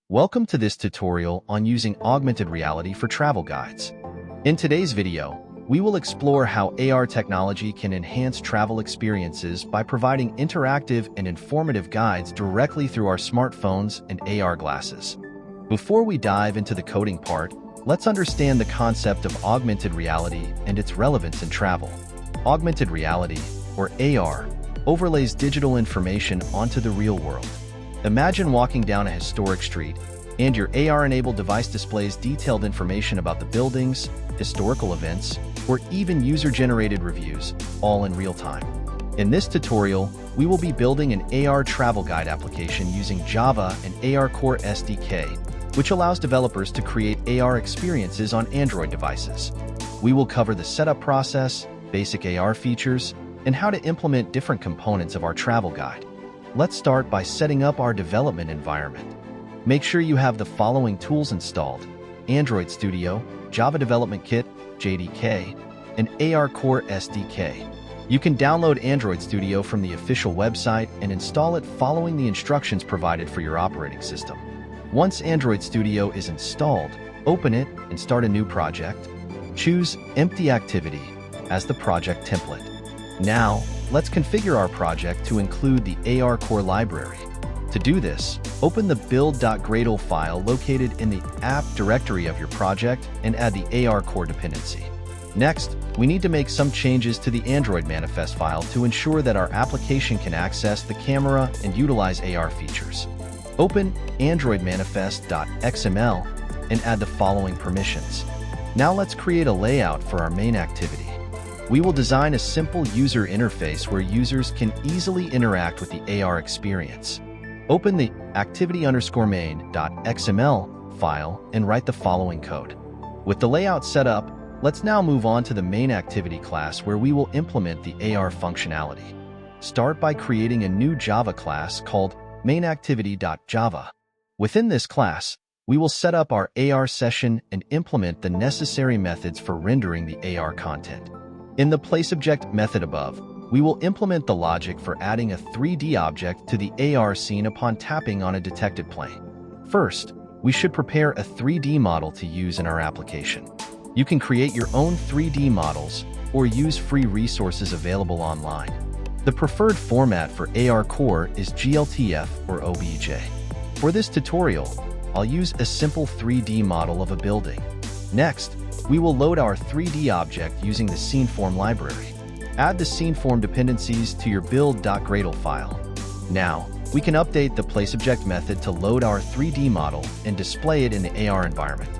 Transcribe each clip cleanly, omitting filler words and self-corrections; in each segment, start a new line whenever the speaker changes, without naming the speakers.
Welcome to this tutorial on using augmented reality for travel guides. In today's video, we will explore how AR technology can enhance travel experiences by providing interactive and informative guides directly through our smartphones and AR glasses. Before we dive into the coding part, let's understand the concept of augmented reality and its relevance in travel. Augmented reality, or AR, overlays digital information onto the real world. Imagine walking down a historic street, and your AR-enabled device displays detailed information about the buildings, historical events, or even user-generated reviews, all in real time. In this tutorial, we will be building an AR travel guide application using Java and AR Core SDK, which allows developers to create AR experiences on Android devices. We will cover the setup process, basic AR features, and how to implement different components of our travel guide. Let's start by setting up our development environment. Make sure you have the following tools installed: Android Studio, Java Development Kit, JDK, and AR Core SDK. You can download Android Studio from the official website and install it following the instructions provided for your operating system. Once Android Studio is installed, open it and start a new project. Choose Empty Activity as the project template. Now, let's configure our project to include the AR Core library. To do this, open the build.gradle file located in the app directory of your project and add the AR Core dependency. Next, we need to make some changes to the Android manifest file to ensure that our application can access the camera and utilize AR features. Open Android manifest.xml and add the following permissions. Now let's create a layout for our main activity. We will design a simple user interface where users can easily interact with the AR experience. Open the activity_main.xml file and write the following code. With the layout set up, let's now move on to the main activity class where we will implement the AR functionality. Start by creating a new Java class called mainActivity.java. Within this class, we will set up our AR session and implement the necessary methods for rendering the AR content. In the placeObject method above, we will implement the logic for adding a 3D object to the AR scene upon tapping on a detected plane. First, we should prepare a 3D model to use in our application. You can create your own 3D models or use free resources available online. The preferred format for AR Core is GLTF or OBJ. For this tutorial, I'll use a simple 3D model of a building. Next, we will load our 3D object using the SceneForm library. Add the SceneForm dependencies to your build.gradle file. Now, we can update the placeObject method to load our 3D model and display it in the AR environment.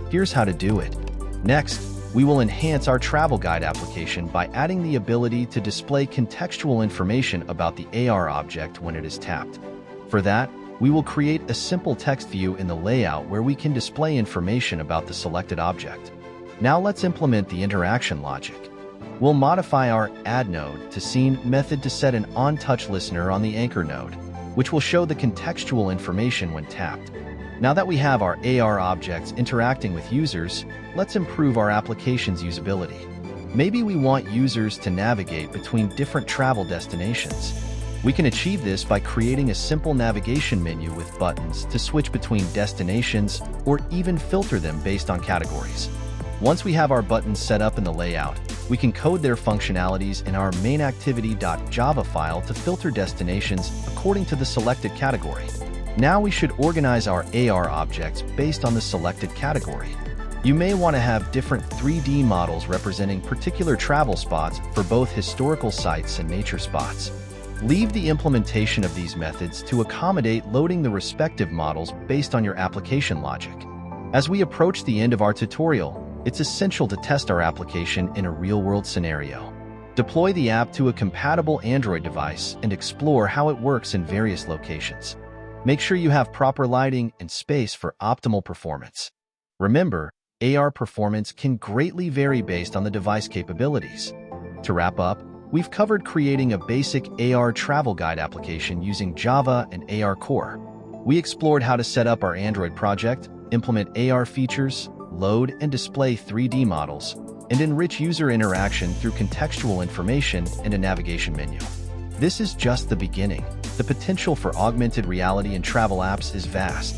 Here's how to do it. Next, we will enhance our travel guide application by adding the ability to display contextual information about the AR object when it is tapped. For that, we will create a simple text view in the layout where we can display information about the selected object. Now let's implement the interaction logic. We'll modify our addNode to Scene method to set an on-touch listener on the anchor node, which will show the contextual information when tapped. Now that we have our AR objects interacting with users, let's improve our application's usability. Maybe we want users to navigate between different travel destinations. We can achieve this by creating a simple navigation menu with buttons to switch between destinations or even filter them based on categories. Once we have our buttons set up in the layout, we can code their functionalities in our mainActivity.java file to filter destinations according to the selected category. Now we should organize our AR objects based on the selected category. You may want to have different 3D models representing particular travel spots for both historical sites and nature spots. Leave the implementation of these methods to accommodate loading the respective models based on your application logic. As we approach the end of our tutorial, it's essential to test our application in a real-world scenario. Deploy the app to a compatible Android device and explore how it works in various locations. Make sure you have proper lighting and space for optimal performance. Remember, AR performance can greatly vary based on the device capabilities. To wrap up, we've covered creating a basic AR travel guide application using Java and AR Core. We explored how to set up our Android project, implement AR features, load and display 3D models, and enrich user interaction through contextual information and a navigation menu. This is just the beginning. The potential for augmented reality in travel apps is vast.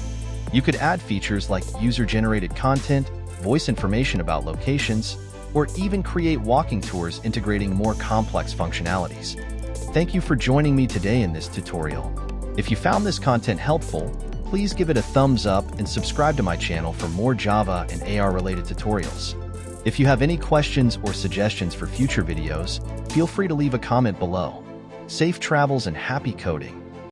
You could add features like user-generated content, voice information about locations, or even create walking tours integrating more complex functionalities. Thank you for joining me today in this tutorial. If you found this content helpful, please give it a thumbs up and subscribe to my channel for more Java and AR-related tutorials. If you have any questions or suggestions for future videos, feel free to leave a comment below. Safe travels and happy coding!